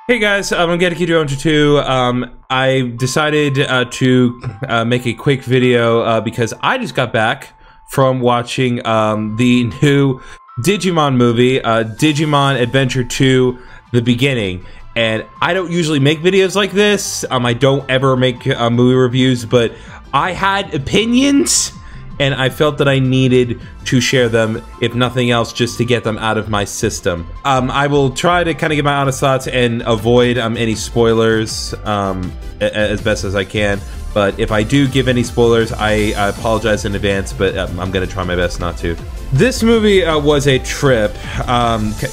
Hey guys, I'm Getekido2. I decided to make a quick video because I just got back from watching the new Digimon movie, Digimon Adventure 2: The Beginning. And I don't usually make videos like this. I don't ever make movie reviews, but I had opinions and I felt that I needed to share them, if nothing else, just to get them out of my system. I will try to kind of get my honest thoughts and avoid any spoilers as best as I can. But if I do give any spoilers, I apologize in advance, but I'm gonna try my best not to. This movie was a trip,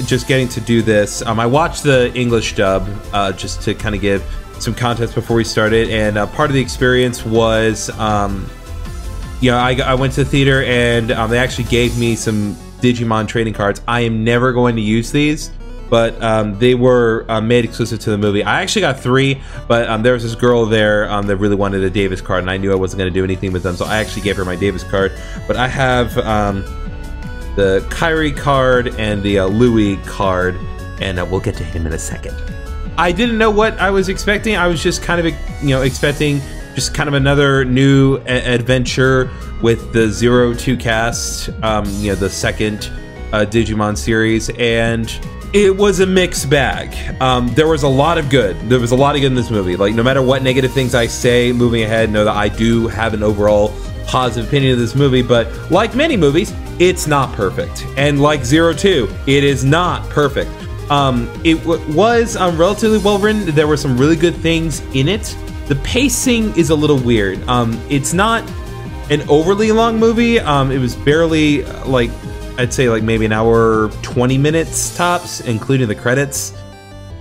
just getting to do this. I watched the English dub just to kind of give some context before we started, and part of the experience was you know, I went to the theater and they actually gave me some Digimon trading cards. I am never going to use these, but they were made exclusive to the movie. I actually got 3, but there was this girl there that really wanted a Davis card, and I knew I wasn't going to do anything with them, so I actually gave her my Davis card. But I have the Kairi card and the Louis card, and we'll get to him in a second. I didn't know what I was expecting. I was just kind of, you know, expecting just kind of another new adventure with the 02 cast, you know, the second Digimon series, and it was a mixed bag. There was a lot of good. There was a lot of good in this movie. Like, no matter what negative things I say moving ahead, know that I do have an overall positive opinion of this movie, but like many movies, it's not perfect. And like 02, it is not perfect. It was relatively well written. There were some really good things in it. The pacing is a little weird. It's not an overly long movie. It was barely, like, I'd say like maybe an hour 20 minutes tops, including the credits.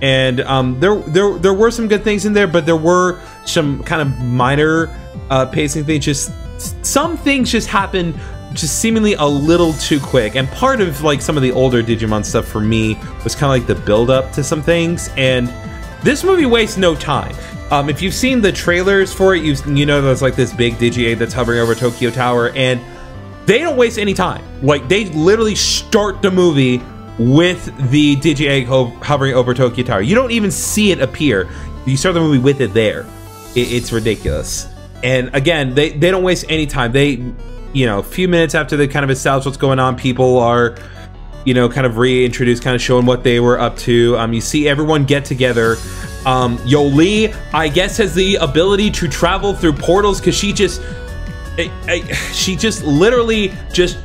And there were some good things in there, but there were some kind of minor pacing things. Just some things just happened just seemingly a little too quick. And part of like some of the older Digimon stuff for me was kind of like the build up to some things. And this movie wastes no time. If you've seen the trailers for it, you know there's like this big Digi-Egg that's hovering over Tokyo Tower, and they don't waste any time. Like, they literally start the movie with the Digi-Egg hovering over Tokyo Tower. You don't even see it appear. You start the movie with it there. It's ridiculous. And again, they don't waste any time. They, you know, a few minutes after they kind of establish what's going on, people are, you know, kind of reintroduced, kind of showing what they were up to. You see everyone get together. Yoli, I guess, has the ability to travel through portals because she just literally just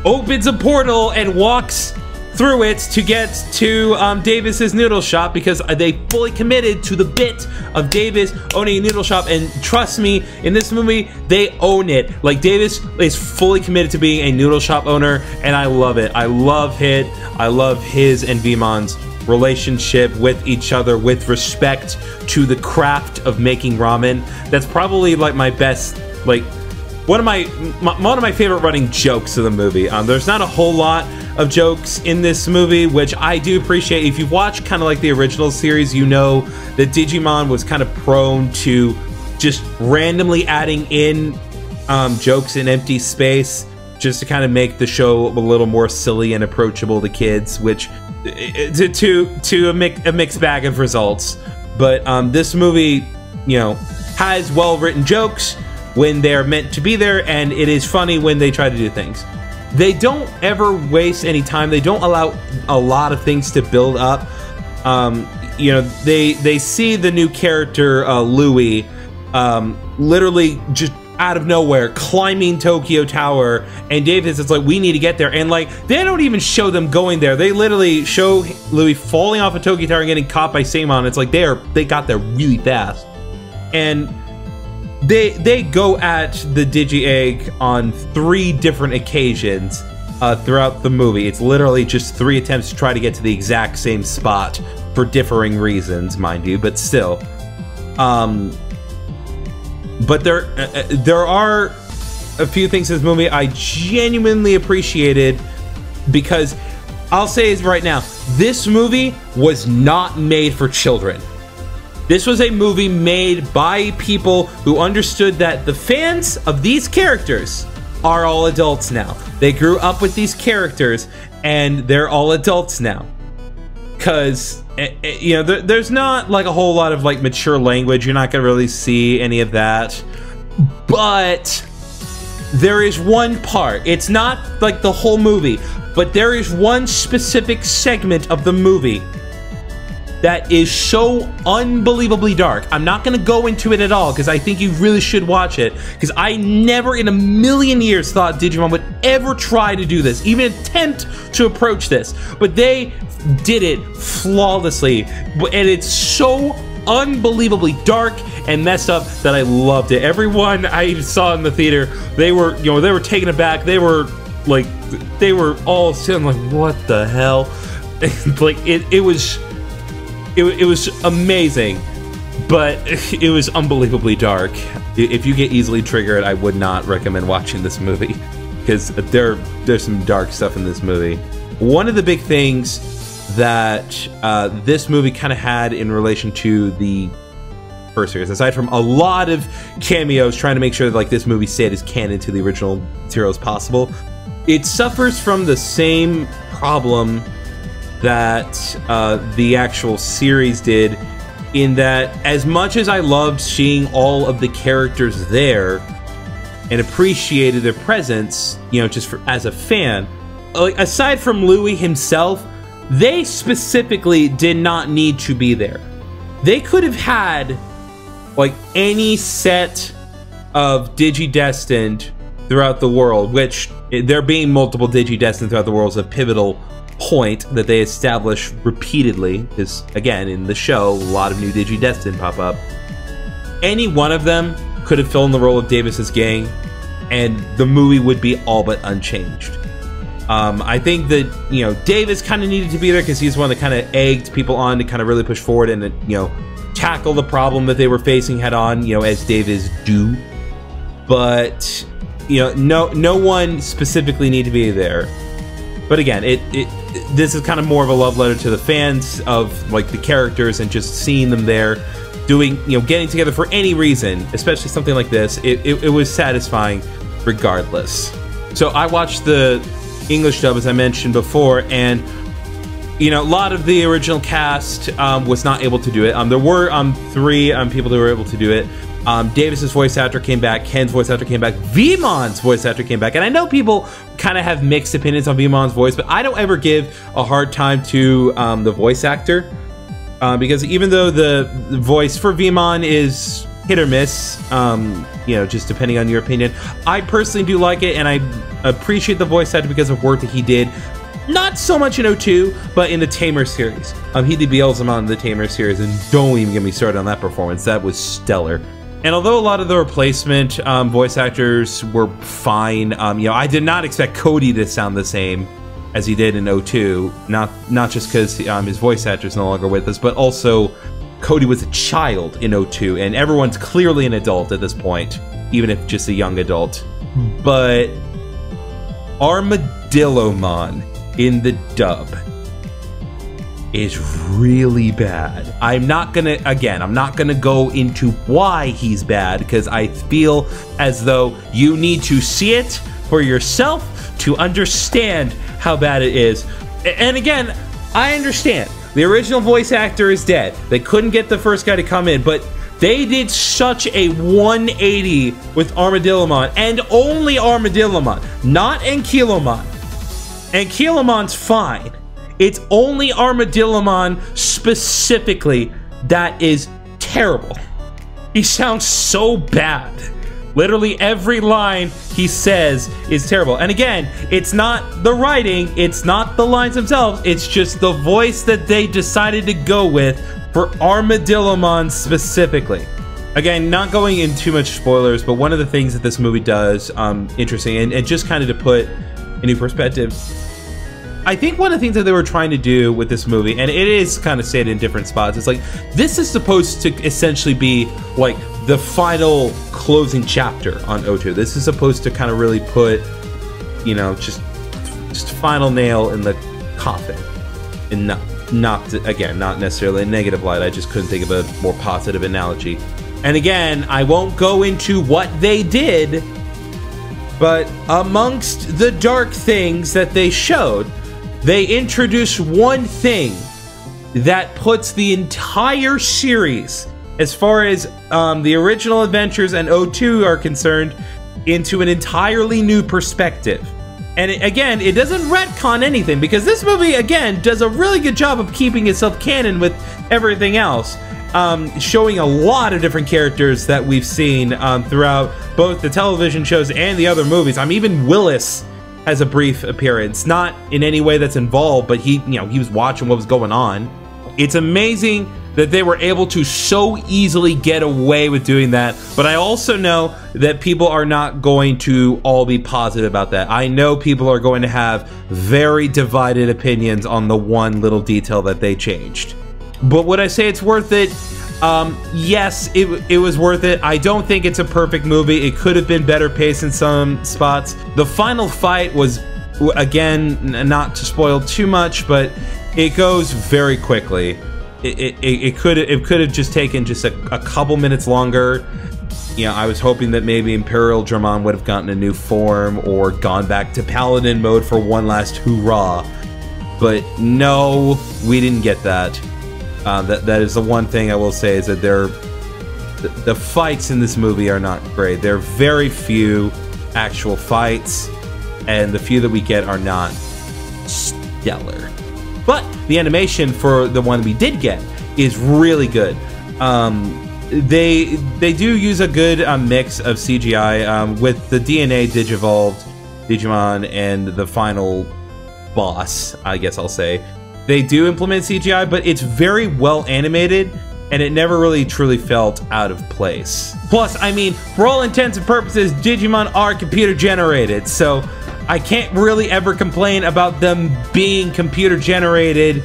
opens a portal and walks through it to get to Davis's noodle shop, because they fully committed to the bit of Davis owning a noodle shop. And trust me, in this movie, they own it. Like, Davis is fully committed to being a noodle shop owner, and I love it. I love it. I love his and Veemon's relationship with each other, with respect to the craft of making ramen. That's probably like my best, like one of my favorite running jokes of the movie. There's not a whole lot of jokes in this movie, which I do appreciate. If you've watched kind of like the original series, you know that Digimon was kind of prone to just randomly adding in jokes in empty space just to kind of make the show a little more silly and approachable to kids, which to a mixed bag of results. But this movie, you know, has well-written jokes when they're meant to be there, and it is funny when they try to do things. They don't ever waste any time. They don't allow a lot of things to build up. You know, they see the new character Louis literally just out of nowhere climbing Tokyo Tower, and Davis is like, we need to get there. And like, they don't even show them going there. They literally show Louis falling off of Tokyo Tower and getting caught by Samon. It's like they got there really fast. And they go at the Digi-Egg on 3 different occasions throughout the movie. It's literally just 3 attempts to try to get to the exact same spot for differing reasons, mind you, but still. But there are a few things in this movie I genuinely appreciated, because I'll say it right now, this movie was not made for children. This was a movie made by people who understood that the fans of these characters are all adults now. They grew up with these characters and they're all adults now. Because you know, there's not like a whole lot of like mature language. You're not gonna really see any of that, but there is one part. It's not like the whole movie, but there is one specific segment of the movie that is so unbelievably dark. I'm not gonna go into it at all because I think you really should watch it, because I never in a million years thought Digimon would ever try to do this, even attempt to approach this, but they did it flawlessly, and it's so unbelievably dark and messed up that I loved it. Everyone I saw in the theater, they were, you know, they were taken aback. They were like, they were all sitting like, what the hell? Like it was amazing, but it was unbelievably dark. If you get easily triggered, I would not recommend watching this movie, because there's some dark stuff in this movie. One of the big things that this movie kind of had in relation to the first series, aside from a lot of cameos trying to make sure that like this movie stayed as canon to the original material as possible, it suffers from the same problem that the actual series did, in that as much as I loved seeing all of the characters there and appreciated their presence, you know, just as a fan, like aside from Louis himself, they specifically did not need to be there. They could have had like any set of Digidestined throughout the world, which there being multiple Digidestined throughout the world is a pivotal point that they establish repeatedly, because again in the show a lot of new Digidestined pop up. Any one of them could have filled in the role of Davis's gang and the movie would be all but unchanged. I think that, you know, Davis kind of needed to be there because he's one that kind of egged people on to kind of really push forward and, you know, tackle the problem that they were facing head on, you know, as Davis do. But, you know, no one specifically needed to be there. But again, this is kind of more of a love letter to the fans of like the characters, and just seeing them there doing, you know, getting together for any reason, especially something like this. It was satisfying regardless. So I watched the English dub, as I mentioned before, and you know, a lot of the original cast was not able to do it. There were 3 people that were able to do it. Davis's voice actor came back, Ken's voice actor came back, Veemon's voice actor came back, and I know people kind of have mixed opinions on Veemon's voice, but I don't ever give a hard time to the voice actor, because even though the voice for Veemon is hit or miss, you know, just depending on your opinion, I personally do like it, and I appreciate the voice actor because of work that he did. Not so much in O2, but in the Tamer series. He did Beelzemon in the Tamer series, and don't even get me started on that performance. That was stellar. And although a lot of the replacement voice actors were fine, you know, I did not expect Cody to sound the same as he did in O2. Not just because his voice actor is no longer with us, but also Cody was a child in O2, and everyone's clearly an adult at this point, even if just a young adult. But Armadillomon in the dub is really bad. I'm not gonna go into why he's bad, because I feel as though you need to see it for yourself to understand how bad it is. And again, I understand the original voice actor is dead. They couldn't get the first guy to come in, but they did such a 180 with Armadillomon, and only Armadillomon, not Ankylomon. Ankylomon's fine. It's only Armadillomon specifically that is terrible. He sounds so bad. Literally every line he says is terrible. And again, it's not the writing, it's not the lines themselves, it's just the voice that they decided to go with for Armadillomon specifically. Again, not going into too much spoilers, but one of the things that this movie does, interesting, and just kind of to put a new perspective, I think one of the things that they were trying to do with this movie, and it is kind of stated in different spots, it's like, this is supposed to essentially be like the final closing chapter on O2. This is supposed to kind of really put, you know, just final nail in the coffin, and not again, not necessarily a negative light. I just couldn't think of a more positive analogy. And again, I won't go into what they did, but amongst the dark things that they showed, they introduced one thing that puts the entire series, as far as the original adventures and O2 are concerned, into an entirely new perspective. And again, it doesn't retcon anything, because this movie, again, does a really good job of keeping itself canon with everything else. Showing a lot of different characters that we've seen throughout both the television shows and the other movies. Even Willis has a brief appearance, not in any way that's involved, but he was watching what was going on. It's amazing that they were able to so easily get away with doing that, but I also know that people are not going to all be positive about that. I know people are going to have very divided opinions on the one little detail that they changed. But would I say it's worth it? Yes, it was worth it. I don't think it's a perfect movie. It could have been better paced in some spots. The final fight was, again, not to spoil too much, but it goes very quickly. It could have just taken just a couple minutes longer. I was hoping that maybe Imperial Dramon would have gotten a new form or gone back to Paladin mode for one last hoorah. But no, we didn't get that. That is the one thing I will say, is that the fights in this movie are not great. There are very few actual fights, and the few that we get are not stellar. But the animation for the one we did get is really good. They do use a good mix of CGI with the DNA Digivolved Digimon and the final boss, I guess I'll say. They do implement CGI, but it's very well animated, and it never really truly felt out of place. Plus, for all intents and purposes, Digimon are computer generated, so I can't really ever complain about them being computer generated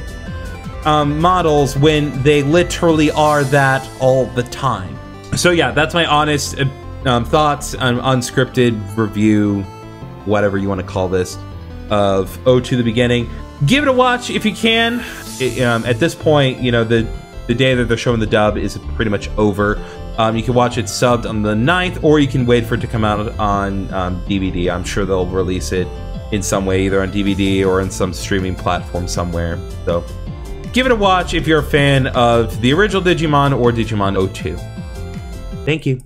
models when they literally are that all the time. So yeah, that's my honest thoughts, unscripted review, whatever you want to call this, of O2 The Beginning. Give it a watch if you can. At this point, the day that they're showing the dub is pretty much over. You can watch it subbed on the 9th, or you can wait for it to come out on DVD. I'm sure they'll release it in some way, either on DVD or in some streaming platform somewhere. So give it a watch if you're a fan of the original Digimon or Digimon O2. Thank you.